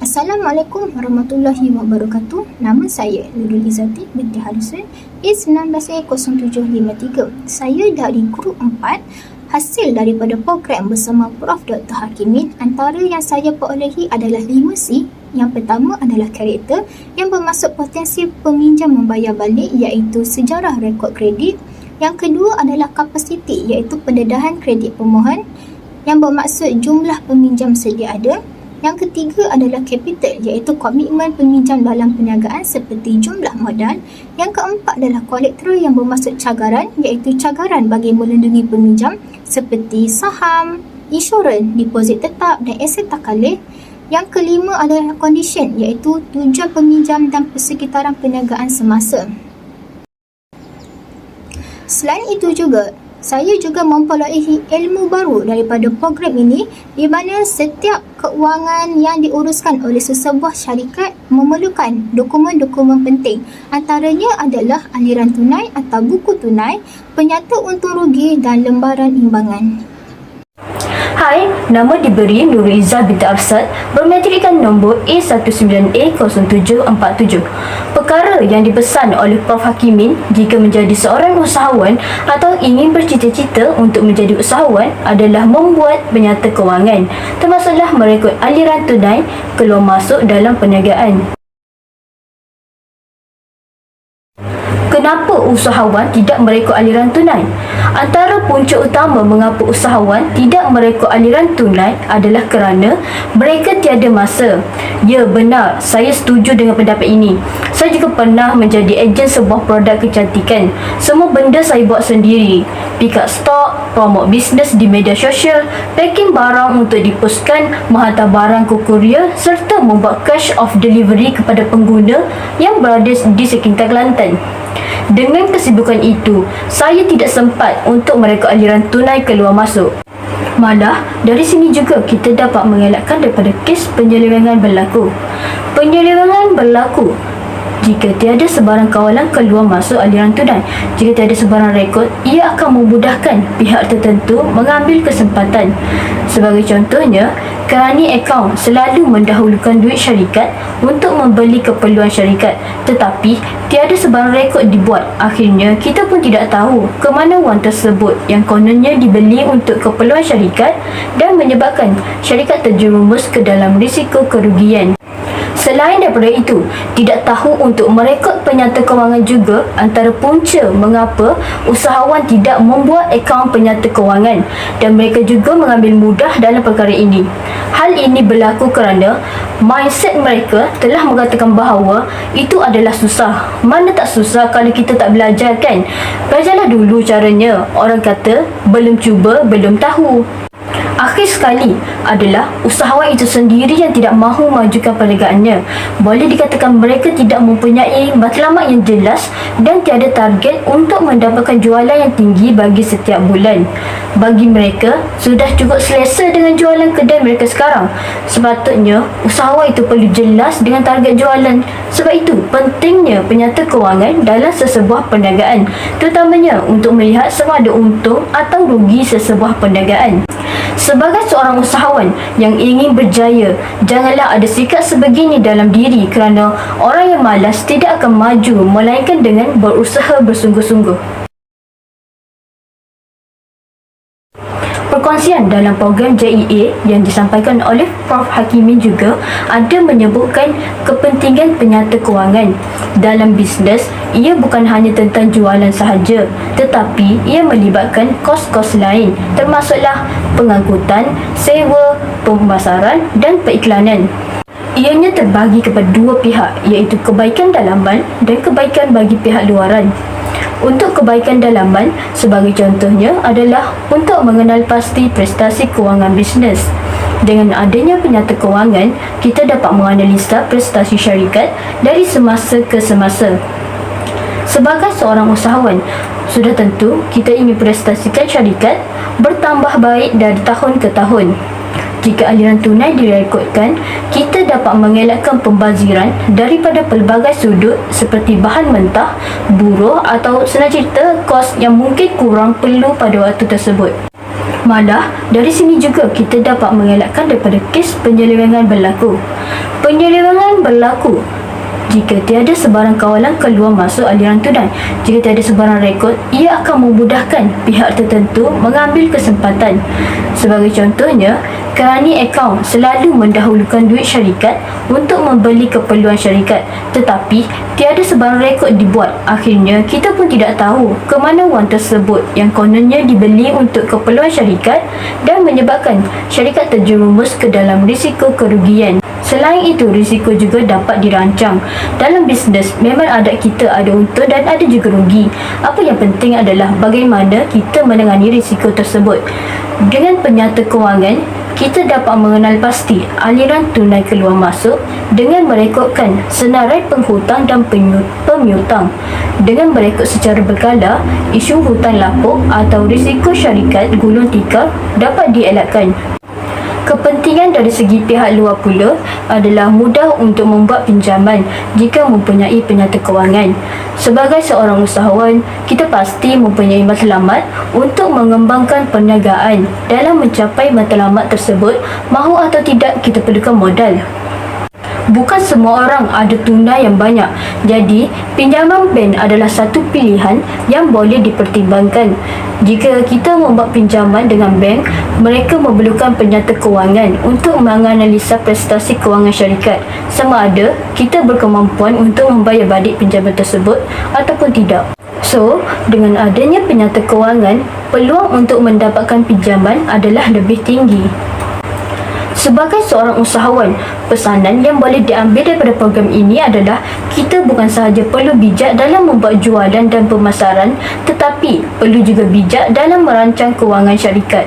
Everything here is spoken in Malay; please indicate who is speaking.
Speaker 1: Assalamualaikum warahmatullahi wabarakatuh. Nama saya Nurul Izzati binti Harisun, A19A0753. Saya dari grup 4, hasil daripada program bersama Prof. Dr. Hakimin. Antara yang saya perolehi adalah 5C. Yang pertama adalah karakter yang bermaksud potensi peminjam membayar balik, iaitu sejarah rekod kredit. Yang kedua adalah kapasiti, iaitu pendedahan kredit pemohon yang bermaksud jumlah peminjam sedia ada. Yang ketiga adalah capital, iaitu komitmen peminjam dalam perniagaan seperti jumlah modal. Yang keempat adalah collateral yang bermaksud cagaran, iaitu cagaran bagi melindungi peminjam seperti saham, insurans, deposit tetap dan aset takalih. Yang kelima adalah condition, iaitu tujuan peminjam dan persekitaran perniagaan semasa. Selain itu juga, saya juga memperolehi ilmu baru daripada program ini, di mana setiap keuangan yang diuruskan oleh sesebuah syarikat memerlukan dokumen-dokumen penting. Antaranya adalah aliran tunai atau buku tunai, penyata untung rugi dan lembaran imbangan.
Speaker 2: Hai, nama diberi Nurul Izzah binti Afsad, bermetrikkan nombor A19A0747. Perkara yang dipesan oleh Prof. Hakimin jika menjadi seorang usahawan atau ingin bercita-cita untuk menjadi usahawan adalah membuat penyata kewangan, termasuklah merekod aliran tunai keluar masuk dalam perniagaan. Kenapa usahawan tidak merekod aliran tunai? Antara punca utama mengapa usahawan tidak merekod aliran tunai adalah kerana mereka tiada masa. Ya, benar, saya setuju dengan pendapat ini. Saya juga pernah menjadi ejen sebuah produk kecantikan. Semua benda saya buat sendiri. Pick up stok, promote bisnes di media sosial, packing barang untuk dipostkan, menghantar barang ke kurier serta membuat cash of delivery kepada pengguna yang berada di sekitar Kelantan. Dengan kesibukan itu, saya tidak sempat untuk merekod aliran tunai keluar masuk. Malah, dari sini juga kita dapat mengelakkan daripada kes penyelewengan berlaku. Penyelewengan berlaku jika tiada sebarang kawalan keluar masuk aliran tunai. Jika tiada sebarang rekod, ia akan memudahkan pihak tertentu mengambil kesempatan. Sebagai contohnya, kerani akaun selalu mendahulukan duit syarikat untuk membeli keperluan syarikat, tetapi tiada sebarang rekod dibuat. Akhirnya, kita pun tidak tahu ke mana wang tersebut yang kononnya dibeli untuk keperluan syarikat dan menyebabkan syarikat terjerumus ke dalam risiko kerugian. Selain daripada itu, tidak tahu untuk merekod penyata kewangan juga antara punca mengapa usahawan tidak membuat akaun penyata kewangan, dan mereka juga mengambil mudah dalam perkara ini. Hal ini berlaku kerana mindset mereka telah mengatakan bahawa itu adalah susah. Mana tak susah kalau kita tak belajar, kan? Belajarlah dulu caranya. Orang kata belum cuba belum tahu. Akhir sekali adalah usahawan itu sendiri yang tidak mahu majukan perniagaannya. Boleh dikatakan mereka tidak mempunyai matlamat yang jelas dan tiada target untuk mendapatkan jualan yang tinggi bagi setiap bulan. Bagi mereka, sudah cukup selesa dengan jualan kedai mereka sekarang. Sepatutnya, usahawan itu perlu jelas dengan target jualan. Sebab itu, pentingnya penyata kewangan dalam sesebuah perniagaan, terutamanya untuk melihat sama ada untung atau rugi sesebuah perniagaan. Sebagai seorang usahawan yang ingin berjaya, janganlah ada sikap sebegini dalam diri, kerana orang yang malas tidak akan maju melainkan dengan berusaha bersungguh-sungguh. Perkongsian dalam program JEA yang disampaikan oleh Prof. Hakimin juga ada menyebutkan kepentingan penyata kewangan. Dalam bisnes, ia bukan hanya tentang jualan sahaja, tetapi ia melibatkan kos-kos lain, termasuklah pengangkutan, sewa, pemasaran dan periklanan. Ianya terbagi kepada dua pihak, iaitu kebaikan dalaman dan kebaikan bagi pihak luaran. Untuk kebaikan dalaman, sebagai contohnya adalah untuk mengenal pasti prestasi kewangan bisnes. Dengan adanya penyata kewangan, kita dapat menganalisa prestasi syarikat dari semasa ke semasa. Sebagai seorang usahawan, sudah tentu kita ingin prestasikan syarikat bertambah baik dari tahun ke tahun. Jika aliran tunai direkodkan, kita dapat mengelakkan pembaziran daripada pelbagai sudut seperti bahan mentah, buruh atau senang cerita kos yang mungkin kurang perlu pada waktu tersebut. Malah, dari sini juga kita dapat mengelakkan daripada kes penyelewengan berlaku. Penyelewengan berlaku jika tiada sebarang kawalan keluar masuk aliran tunai. Jika tiada sebarang rekod, ia akan memudahkan pihak tertentu mengambil kesempatan. Sebagai contohnya, kerani akaun selalu mendahulukan duit syarikat untuk membeli keperluan syarikat, tetapi tiada sebarang rekod dibuat. Akhirnya, kita pun tidak tahu ke mana wang tersebut yang kononnya dibeli untuk keperluan syarikat dan menyebabkan syarikat terjerumus ke dalam risiko kerugian. Selain itu, risiko juga dapat dirancang. Dalam bisnes, memang kita ada untung dan ada juga rugi. Apa yang penting adalah bagaimana kita menangani risiko tersebut. Dengan penyata kewangan, kita dapat mengenal pasti aliran tunai keluar masuk dengan merekodkan senarai penghutang dan pemiutang. Dengan merekod secara berkala, isu hutang lapuk atau risiko syarikat gulung tikar dapat dielakkan. Kepentingan dari segi pihak luar pula adalah mudah untuk membuat pinjaman jika mempunyai penyata kewangan. Sebagai seorang usahawan, kita pasti mempunyai matlamat untuk mengembangkan perniagaan. Dalam mencapai matlamat tersebut, mahu atau tidak, kita perlukan modal. Bukan semua orang ada tunai yang banyak. Jadi, pinjaman bank adalah satu pilihan yang boleh dipertimbangkan. Jika kita membuat pinjaman dengan bank, mereka memerlukan penyata kewangan untuk menganalisa prestasi kewangan syarikat, sama ada kita berkemampuan untuk membayar balik pinjaman tersebut ataupun tidak. So, dengan adanya penyata kewangan, peluang untuk mendapatkan pinjaman adalah lebih tinggi. Sebagai seorang usahawan, pesanan yang boleh diambil daripada program ini adalah kita bukan sahaja perlu bijak dalam membuat jualan dan pemasaran, tetapi perlu juga bijak dalam merancang kewangan syarikat.